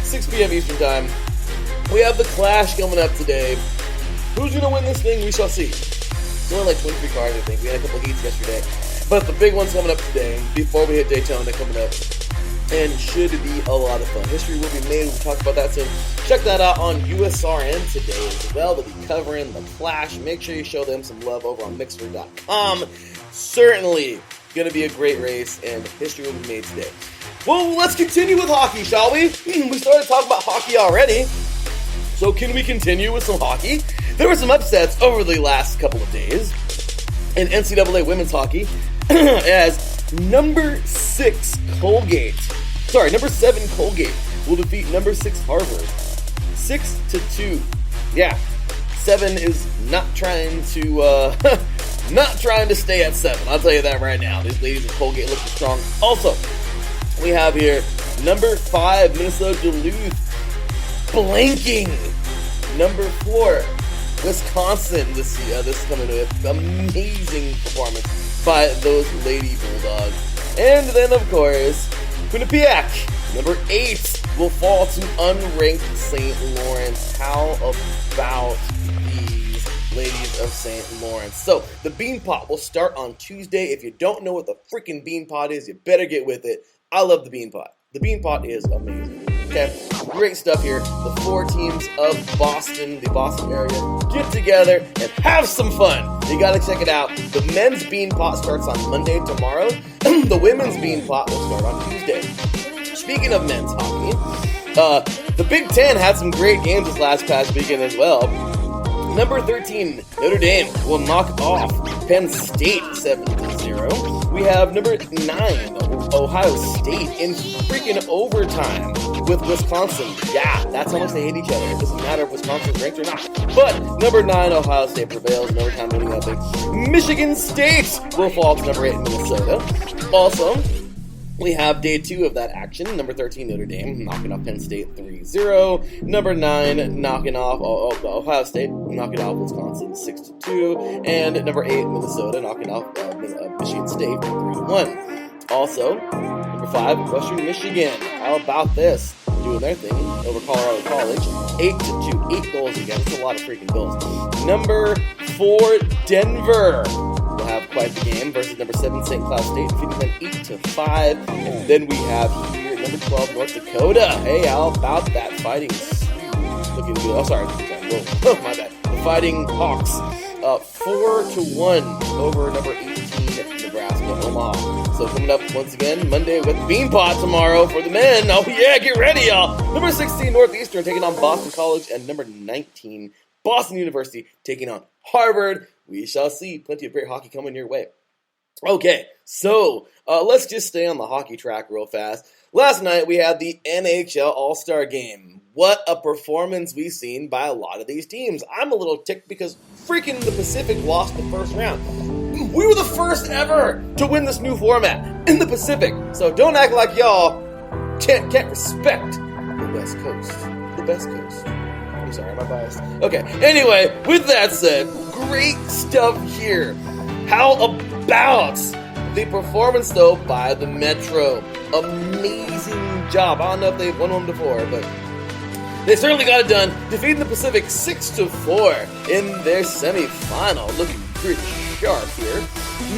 6 p.m. Eastern time. We have the Clash coming up today. Who's going to win this thing? We shall see. It's only like 23 cars, I think. We had a couple heats yesterday. But the big one's coming up today, before we hit Daytona coming up. And should be a lot of fun. History will be made. We'll talk about that soon. Check that out on USRN today as well. They'll be covering the Clash. Make sure you show them some love over on Mixer.com. Certainly going to be a great race, and history will be made today. Well, let's continue with hockey, shall we? We started talking about hockey already. So can we continue with some hockey? There were some upsets over the last couple of days in NCAA women's hockey as number 7 Colgate will defeat number 6 Harvard 6-2. Yeah, 7 is not trying to stay at 7. I'll tell you that right now. These ladies of Colgate looking strong. Also, we have here number 5 Minnesota Duluth blanking number 4 Wisconsin this coming to amazing performance by those Lady Bulldogs. And then, of course, Quinnipiac, number 8, will fall to unranked St. Lawrence. How about these ladies of St. Lawrence? So, the Bean Pot will start on Tuesday. If you don't know what the freaking Bean Pot is, you better get with it. I love the Bean Pot. The Bean Pot is amazing. Okay, great stuff here. The 4 teams of Boston, the Boston area, get together and have some fun. You gotta check it out. The men's bean pot starts on Monday tomorrow. The women's bean pot will start on Tuesday. Speaking of men's hockey, the Big Ten had some great games this past weekend as well. Number 13, Notre Dame will knock off Penn State 7-0. We have number 9, Ohio State in freaking overtime with Wisconsin. Yeah, that's how much they hate each other. It doesn't matter if Wisconsin's ranked or not. But number 9, Ohio State prevails in overtime, winning that thing. Michigan State will fall to number 8 in Minnesota. Also, we have day 2 of that action. Number 13, Notre Dame, knocking off Penn State 3-0. Number 9, knocking off Ohio State, knocking off Wisconsin 6-2. And number 8, Minnesota, knocking off Michigan State 3-1. Also, number 5, Western Michigan. How about this? Doing their thing over Colorado College. 8-2. 8 goals again. That's a lot of freaking goals. Number 4, Denver will have quite the game versus number 7, St. Cloud State, defeating them 8-5. And then we have here number 12, North Dakota. Hey, how about that Fighting looking good? Oh, sorry. Whoa, my bad. The Fighting Hawks, 4-1 over number 18, Nebraska, Omaha. So coming up once again Monday with Beanpot tomorrow for the men. Oh yeah, get ready, y'all. Number 16, Northeastern taking on Boston College, and number 19, Boston University taking on Harvard. We shall see. Plenty of great hockey coming your way. Okay, so let's just stay on the hockey track real fast. Last night we had the NHL All-Star Game. What a performance we've seen by a lot of these teams. I'm a little ticked because freaking the Pacific lost the first round. We were the first ever to win this new format in the Pacific. So don't act like y'all can't respect the West Coast. The best coast. I'm sorry, am I biased? Okay, anyway, with that said, great stuff here. How about the performance, though, by the Metro? Amazing job. I don't know if they've won one before, but they certainly got it done, defeating the Pacific 6-4 in their semifinal. Looking pretty sharp here.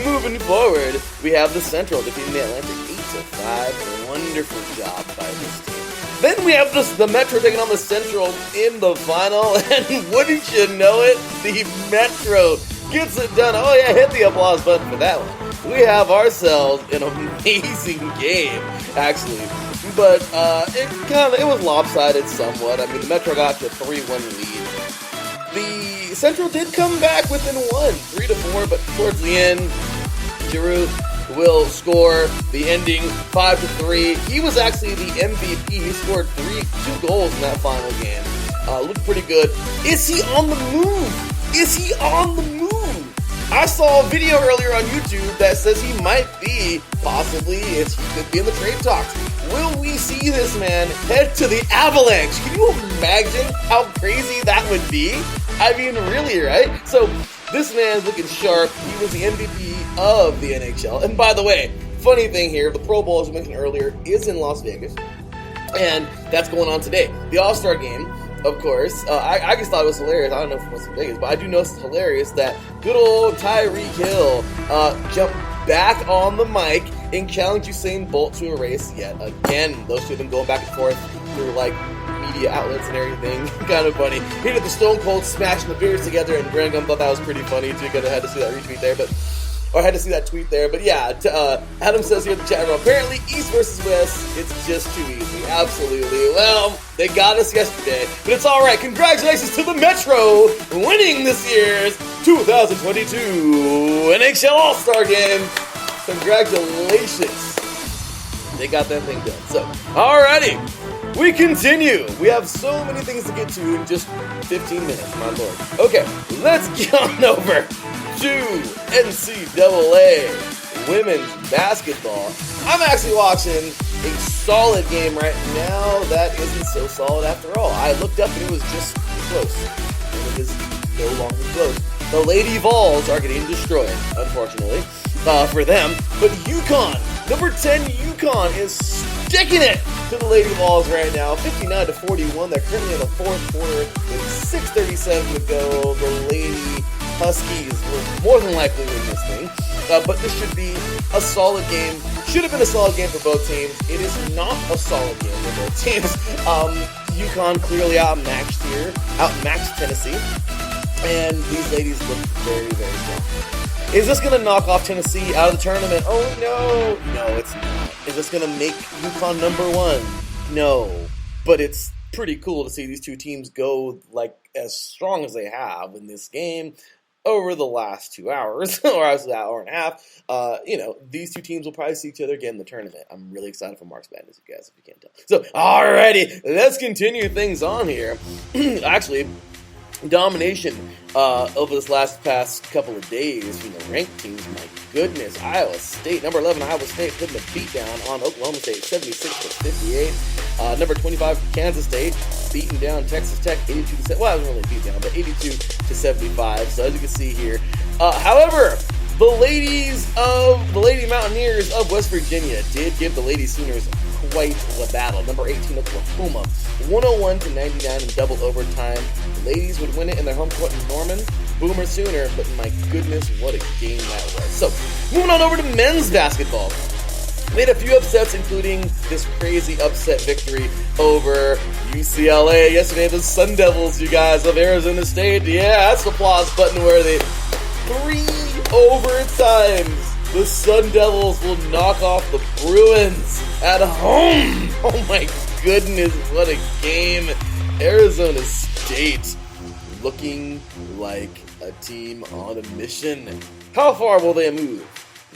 Moving forward, we have the Central defeating the Atlantic 8-5. Wonderful job by this team. Then we have the Metro taking on the Central in the final, and wouldn't you know it, the Metro gets it done. Oh yeah, hit the applause button for that one. We have ourselves an amazing game, actually. But it was lopsided somewhat. I mean, the Metro got to a 3-1 lead. The Central did come back within 3-4, but towards the end, Giroux will score the ending 5-3. He was actually the MVP. He scored 2 goals in that final game. Looked pretty good. Is he on the move? Is he on the move? I saw a video earlier on YouTube that says he might be, possibly, he could be in the trade talks. Will we see this man head to the Avalanche? Can you imagine how crazy that would be? I mean, really, right? So, this man's looking sharp. He was the MVP of the NHL. And by the way, funny thing here, the Pro Bowl, as we mentioned earlier, is in Las Vegas. And that's going on today. The All-Star Game, of course. I just thought it was hilarious. I don't know if it was in Vegas, but I do know it's hilarious that good old Tyreek Hill jumped back on the mic and challenged Usain Bolt to a race yet again. Those two have been going back and forth through, like, media outlets and everything. Kind of funny. He did the Stone Cold smashing the beers together, and Brandon thought that was pretty funny too, because I had to see that retweet there, or I had to see that tweet there. But yeah, Adam says here in the chat room, apparently East versus West, it's just too easy. Absolutely. Well, they got us yesterday, but it's alright. Congratulations to the Metro winning this year's 2022 NHL All-Star Game. Congratulations. They got that thing done. So, alrighty. We continue. We have so many things to get to in just 15 minutes, my lord. Okay, let's get on over to NCAA women's basketball. I'm actually watching a solid game right now that isn't so solid after all. I looked up and it was just close. And it is no longer close. The Lady Vols are getting destroyed, unfortunately, for them. But UConn, number 10 UConn is sticking it to the Lady Vols right now, 59-41. They're currently in the fourth quarter with 6:37 to go. The Lady Huskies will more than likely win this thing, but this should be a solid game. Should have been a solid game for both teams. It is not a solid game for both teams. UConn clearly outmatched Tennessee, and these ladies look very, very strong. Is this going to knock off Tennessee out of the tournament? Oh, no. No, it's not. Is this going to make UConn number one? No. But it's pretty cool to see these two teams go like as strong as they have in this game over the last 2 hours, or an hour and a half. These two teams will probably see each other again in the tournament. I'm really excited for March Madness, you guys, if you can't tell. So, alrighty, let's continue things on here. Actually, domination over this past couple of days from the ranked teams. My goodness, Iowa State, number 11, Iowa State putting a beat down on Oklahoma State, 76-58. Number 25, Kansas State beating down Texas Tech, 82-7. Well, it wasn't really a beat down, but 82-75. So as you can see here, however, the Lady Mountaineers of West Virginia did give the Lady Sooners quite the battle. Number 18, Oklahoma, 101-99 in double overtime. The ladies would win it in their home court in Norman. Boomer Sooner, but my goodness, what a game that was. So, moving on over to men's basketball. We had a few upsets, including this crazy upset victory over UCLA yesterday. The Sun Devils, you guys, of Arizona State. Yeah, that's the applause button worthy. 3 overtimes. The Sun Devils will knock off the Bruins at home. Oh my goodness, what a game. Arizona State looking like a team on a mission. How far will they move?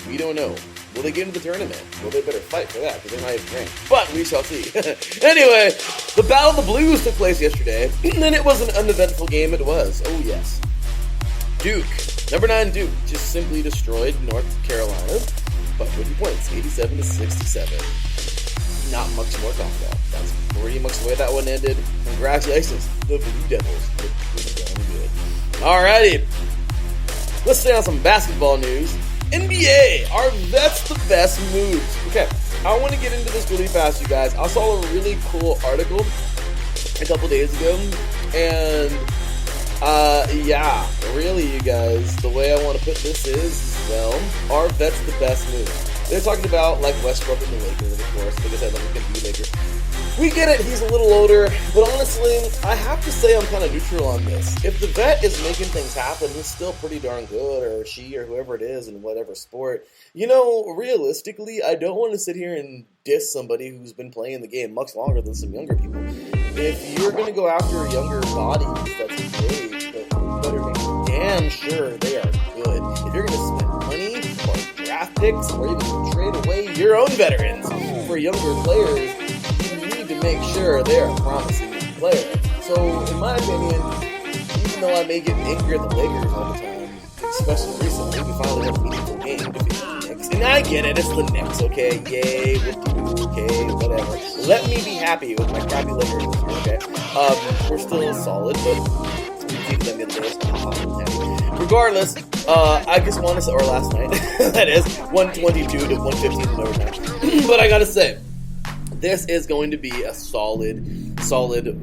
We don't know. Will they get into the tournament? Well, they better fight for that because they're not even ranked. But we shall see. Anyway, the Battle of the Blues took place yesterday, and it was an uneventful game. It was. Oh, yes. Duke, number 9 Duke, just simply destroyed North Carolina by 20 points, 87-67. Not much more to talk about. That's pretty much the way that one ended. Congratulations, the Blue Devils. Look pretty damn good. Alrighty, let's stay on some basketball news. NBA, are vets the best moves? Okay, I want to get into this really fast, you guys. I saw a really cool article a couple days ago, and yeah, really, you guys, the way I want to put this is, well, are vets the best moves? They're talking about, like, Westbrook and the Lakers, of course, because I love the Lakers. We get it, he's a little older, but honestly, I have to say I'm kind of neutral on this. If the vet is making things happen, he's still pretty darn good, or she, or whoever it is in whatever sport. You know, realistically, I don't want to sit here and diss somebody who's been playing the game much longer than some younger people. If you're going to go after younger bodies, that's great, but you better make damn sure they are good. If you're going to spend money or draft picks, or even trade away your own veterans for younger players, to make sure they're a promising player. So, in my opinion, even though I may get angry at the Lakers all the time, especially recently, we finally have a meaningful game to beat the Knicks. And I get it, it's the Knicks, okay? Yay, okay, whatever. Let me be happy with my crappy Lakers this year, okay? We're still solid, but we beat them the other day, so I'm happy. Regardless, I just want to say, or last night, that is, 122-115 in overtime. But I gotta say, this is going to be a solid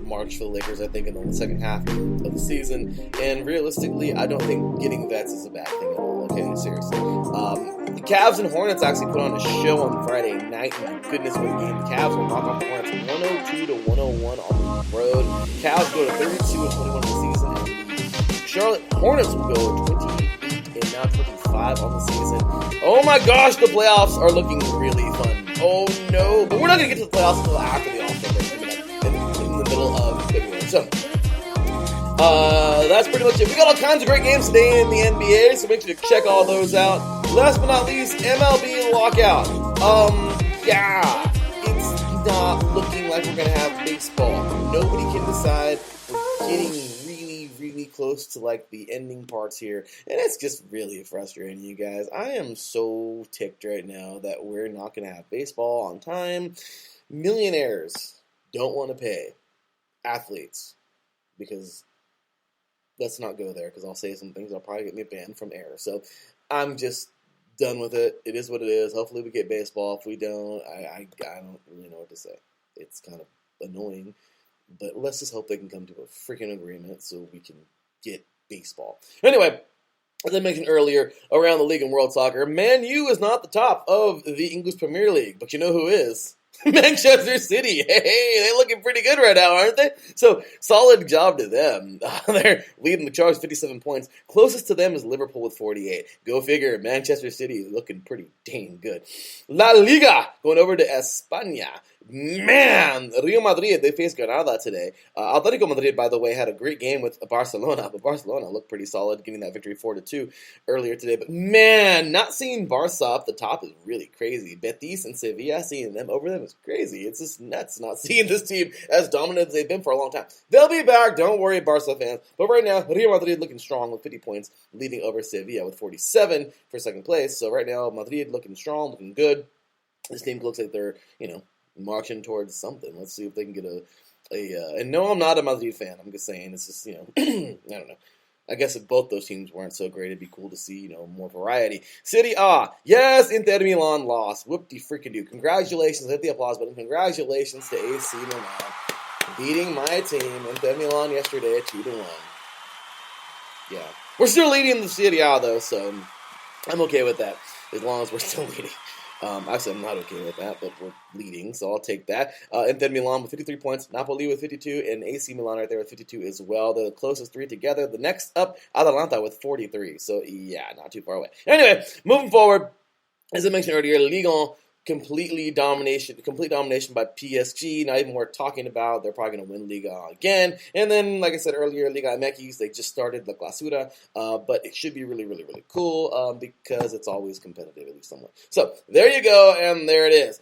March for the Lakers, I think, in the second half of the season. And realistically, I don't think getting vets is a bad thing at all. Okay, seriously. The Cavs and Hornets actually put on a show on Friday night. My goodness, what a game. The Cavs will knock off the Hornets 102-101 on the road. Cavs go to 32-21 in the season. And the Charlotte Hornets will go 28 and now 25 on the season. Oh my gosh, the playoffs are looking really fun. Oh no, but we're not going to get to the playoffs until after the All-Star break in the middle of February. So, that's pretty much it. We got all kinds of great games today in the NBA, so make sure to check all those out. Last but not least, MLB lockout. Yeah, it's not looking like we're going to have baseball. Nobody can decide. We're getting really close to like the ending parts here, and it's just really frustrating, you guys. I am so ticked right now that we're not going to have baseball on time. Millionaires don't want to pay athletes, because let's not go there, because I'll say some things that'll probably get me banned from air. So I'm just done with it. It is what it is. Hopefully we get baseball. If we don't, I don't really know what to say. It's kind of annoying. But let's just hope they can come to a freaking agreement so we can get baseball. Anyway, as I mentioned earlier, around the league in World Soccer, Man U is not the top of the English Premier League, but you know who is? Manchester City. Hey, they're looking pretty good right now, aren't they? So, solid job to them. They're leading the charge, 57 points. Closest to them is Liverpool with 48. Go figure, Manchester City looking pretty dang good. La Liga, going over to España. Man, Real Madrid, they faced Granada today. Atletico Madrid, by the way, had a great game with Barcelona, but Barcelona looked pretty solid, getting that victory 4-2 earlier today. But man, not seeing Barca up the top is really crazy. Betis and Sevilla, seeing them over them is crazy. It's just nuts not seeing this team as dominant as they've been for a long time. They'll be back, don't worry, Barca fans. But right now, Real Madrid looking strong with 50 points, leading over Sevilla with 47 for second place. So right now, Madrid looking strong, looking good. This team looks like they're, marching towards something. Let's see if they can get and no, I'm not a Madrid fan. I'm just saying, it's just, I don't know. I guess if both those teams weren't so great, it'd be cool to see, more variety. Serie A. Yes, Inter Milan lost. Whoop-de-freaking-do. Congratulations. Hit the applause button. Congratulations to AC Milan beating my team, Inter Milan, yesterday at 2-1. Yeah. We're still leading the Serie A, though, so I'm okay with that, as long as we're still leading. Actually, I'm not okay with that, but we're leading, so I'll take that. Inter Milan with 53 points, Napoli with 52, and AC Milan right there with 52 as well. They're the closest three together. The next up, Atalanta with 43. So, yeah, not too far away. Anyway, moving forward, as I mentioned earlier, Ligue 1, complete domination by PSG. Not even worth talking about. They're probably going to win Liga again. And then, like I said earlier, Liga MX, they just started La Clausura, but it should be really, really, really cool because it's always competitive, at least somewhat. So, there you go, and there it is.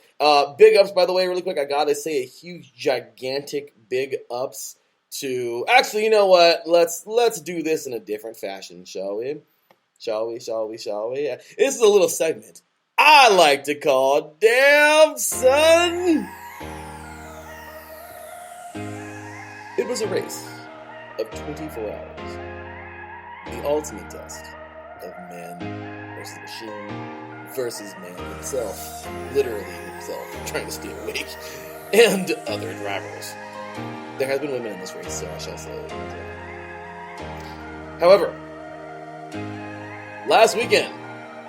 Big ups, by the way, really quick. I got to say a huge, gigantic big ups to... Actually, you know what? Let's do this in a different fashion, shall we? Shall we? This is a little segment I like to call Damn Son. It was a race of 24 hours. The ultimate test of man versus machine versus man himself. Literally himself, trying to stay awake. And other drivers. There has been women in this race, so I shall say. However, last weekend,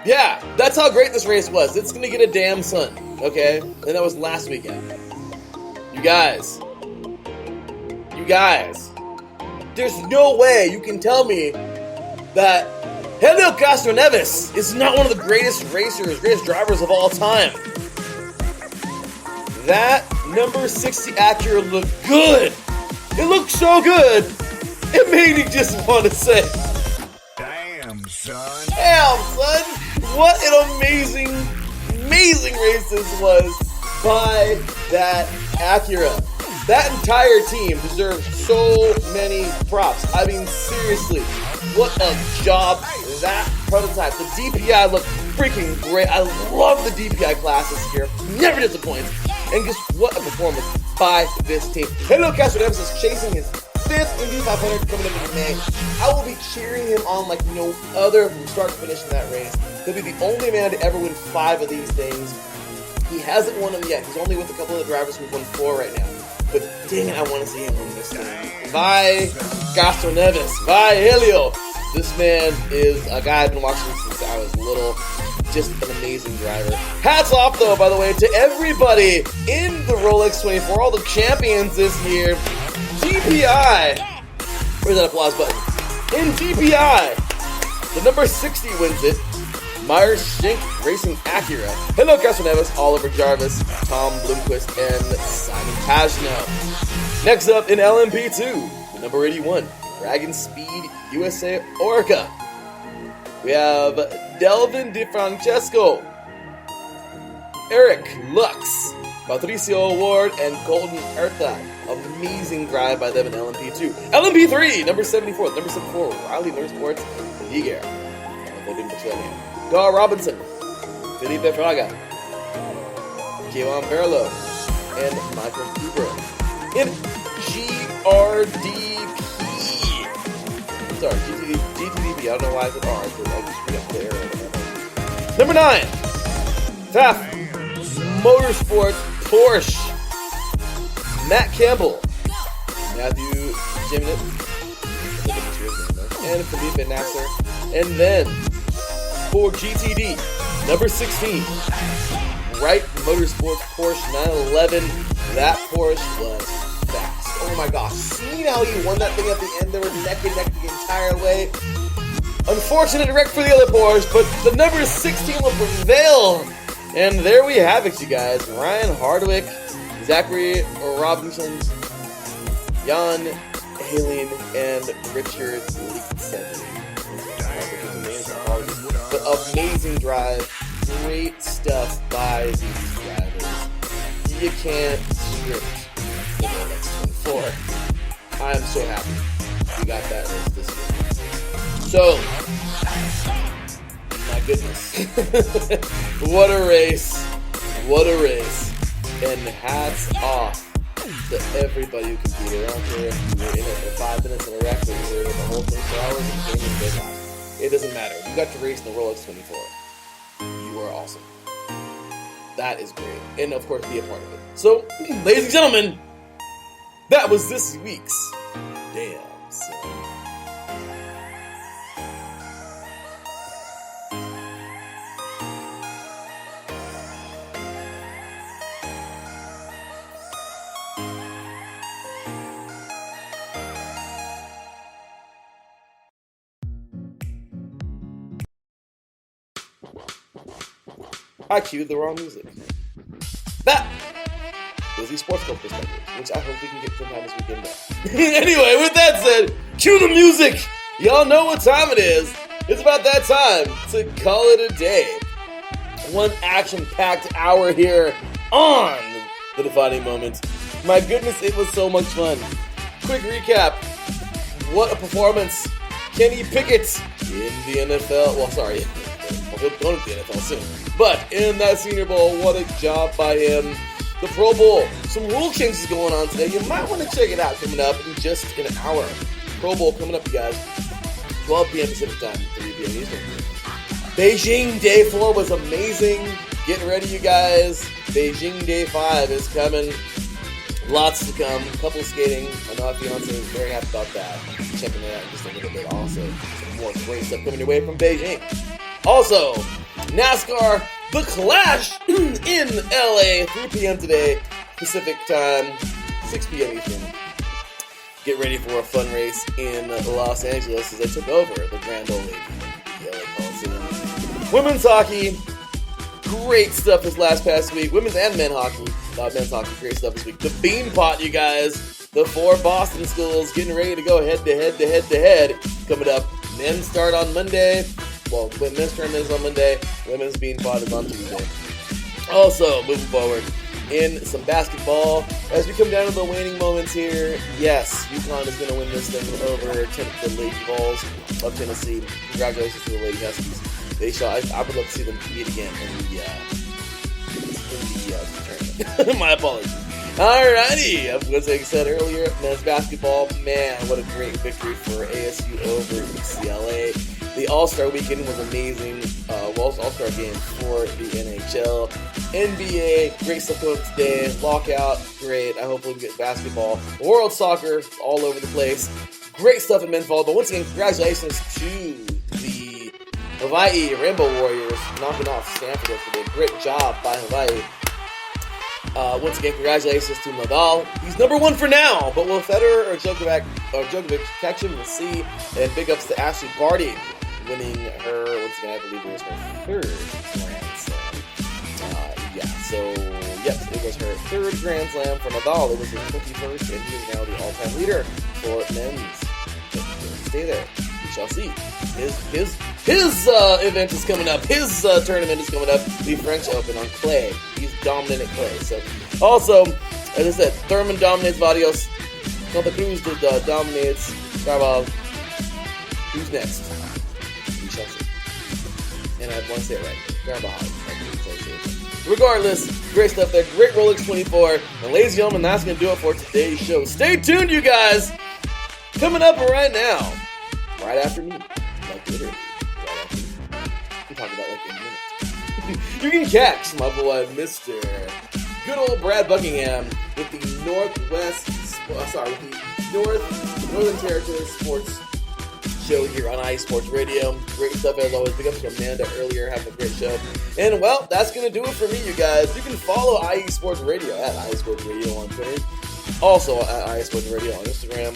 yeah, that's how great this race was. It's going to get a damn sun, okay? And that was last weekend. You guys, there's no way you can tell me that Helio Castroneves is not one of the greatest drivers of all time. That number 60 Acura looked good. It looked so good, it made me just want to say, Damn, son. What an amazing race this was by that Acura. That entire team deserves so many props. I mean, seriously, what a job that prototype. The DPI looked freaking great. I love the DPI class this year. Never disappoints. And just what a performance by this team. Helio Castroneves is chasing his 5th Indy 500 coming up in May. I will be cheering him on like no other from start to finish in that race. He'll be the only man to ever win 5 of these things. He hasn't won them yet. He's only with a couple of the drivers who've won 4 right now. But dang it, I want to see him win this thing. Bye, Castroneves. Bye, Helio. This man is a guy I've been watching since I was little. Just an amazing driver. Hats off, though, by the way, to everybody in the Rolex 24, all the champions this year. DPI. Where's that applause button? In DPI, the number 60 wins it. Myers Shink Racing Acura. Helio Castroneves, Oliver Jarvis, Tom Bloomquist, and Simon Pagano. Next up in LMP2, the number 81, Dragon Speed USA Orca. We have Delvin DeFrancesco, Eric Lux, Patricio Ward, and Colton Herta. Amazing drive by them in LMP2. LMP3, number 74, Riley Motorsports, Liger. They didn't put that name. Gar Robinson, Felipe Fraga, Kewan Perlo, and Michael Cooper. In GRDP. Sorry, GTDP. I don't know why I said R, because I just forgot the arrow. Number 9, TAF Motorsports Porsche. Matt Campbell, Matthew Jimenez, and Felipe Nasser. And then for GTD, number 16, Wright Motorsports Porsche 911. That Porsche was fast. Oh my gosh. Seeing how he won that thing at the end, they were neck and neck the entire way. Unfortunate wreck for the other Porsche, but the number 16 will prevail. And there we have it, you guys. Ryan Hardwick, Zachary Robinson, Jan Halen, and Richard Leakson. But amazing drive. Great stuff by these drivers. You can't script the Olymp 24. I am so happy we got that race this year. So, my goodness. What a race. What a race. And hats off to everybody who competed. I don't care if you were in it for 5 minutes in a wreck or you were in it the whole 24 hours and came in big last. It doesn't matter. You got to race in the Rolex 24. You are awesome. That is great. And of course, be a part of it. So, ladies and gentlemen, that was this week's Damn Son. I cued the wrong music. That was the Sports Code perspective, which I hope we can get sometime this weekend. Anyway, with that said, cue the music! Y'all know what time it is. It's about that time to call it a day. One action-packed hour here on The Defining Moment. My goodness, it was so much fun. Quick recap. What a performance. Kenny Pickett in the NFL. Well, sorry. He'll go to the NFL soon. But in that Senior Bowl, what a job by him. The Pro Bowl. Some rule changes going on today. You might want to check it out coming up in just an hour. Pro Bowl coming up, you guys. 12 p.m. Pacific time, 3 p.m. Eastern. Beijing Day 4 was amazing. Get ready, you guys. Beijing Day 5 is coming. Lots to come. Couple skating. I know my fiance is very happy about that. Checking it out in just a little bit also. Some more great stuff coming your way from Beijing. Also, NASCAR, The Clash in LA, 3 p.m. today, Pacific time, 6 p.m. Eastern. Get ready for a fun race in Los Angeles as I took over the Grand Ole Lady, the LA Coliseum. Women's hockey, great stuff this past week. Women's and men's hockey, great stuff this week. The Bean Pot, you guys, the 4 Boston schools getting ready to go head-to-head coming up. Men start on Monday. Well, men's tournament is on Monday. Women's Bean Pot is on Tuesday. Also, moving forward, in some basketball, as we come down to the waning moments here, yes, UConn is going to win this thing over the Lady Vols of Tennessee. Congratulations to the Lady Huskies. I would love to see them meet again in the tournament. My apologies. Alrighty, as I said earlier, men's basketball, man, what a great victory for ASU over UCLA. The All-Star weekend was amazing. All-Star game for the NHL. NBA, great stuff going up today. Lockout, great. I hope we can get basketball. World soccer, all over the place. Great stuff in men's volleyball. Once again, congratulations to the Hawaii Rainbow Warriors knocking off Stanford yesterday. Great job by Hawaii. Once again, congratulations to Nadal. He's number 1 for now, but will Federer or Djokovic catch him? We'll see. And big ups to Ashley Barty, winning her, once again, I believe it was her 3rd Grand Slam. Yes, it was her 3rd Grand Slam for Nadal. It was his 21st, and he is now the all-time leader for men's. Stay there. We shall see. His event is coming up. His tournament is coming up. The French Open on clay. He's dominant at clay. So, also, as I said, Thurman dominates Vadios. Santa Cruz dominates Carvalho. Who's next? We shall see. And I want to say it right. Carvalho. Regardless, great stuff there. Great Rolex 24. And ladies and gentlemen, that's going to do it for today's show. Stay tuned, you guys. Coming up right now. Right after me. Like literally. Right after me. We'll talk about like in a minute. You can catch my boy, Mr. Good old Brad Buckingham with the Northern Territory Sports show here on IE Sports Radio. Great stuff as always. Big up to Amanda earlier, having a great show. And well, that's going to do it for me, you guys. You can follow IE Sports Radio at IE Sports Radio on Twitter. Also at IE Sports Radio on Instagram.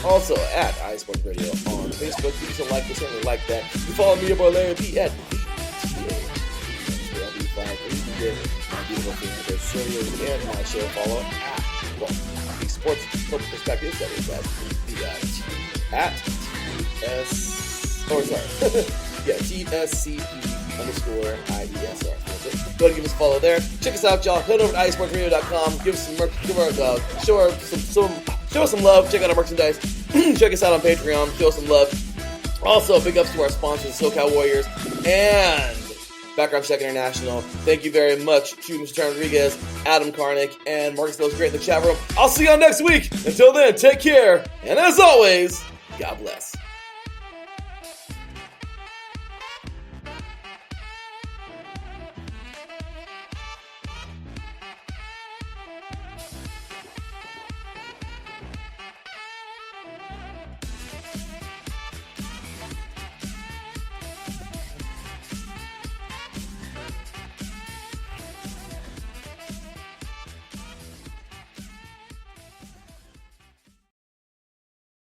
Also at IE Sports Radio on Facebook. Give us a like, we certainly like that. You follow me, your boy Larry P at my beautiful fiance Celia, and my show follow at IE Sports Corporate Perspective. That is at TSCP_IESR. Go ahead and give us a follow there. Check us out, y'all. Head over to IESportsRadio.com. Give us some merch. Show us some love. Check out our merchandise. Check us out on Patreon. Show us some love. Also, big ups to our sponsors, SoCal Warriors and Background Check International. Thank you very much to Mr. Turner Rodriguez, Adam Karnick, and Marcus Lewis Great in the chat room. I'll see y'all next week. Until then, take care. And as always, God bless.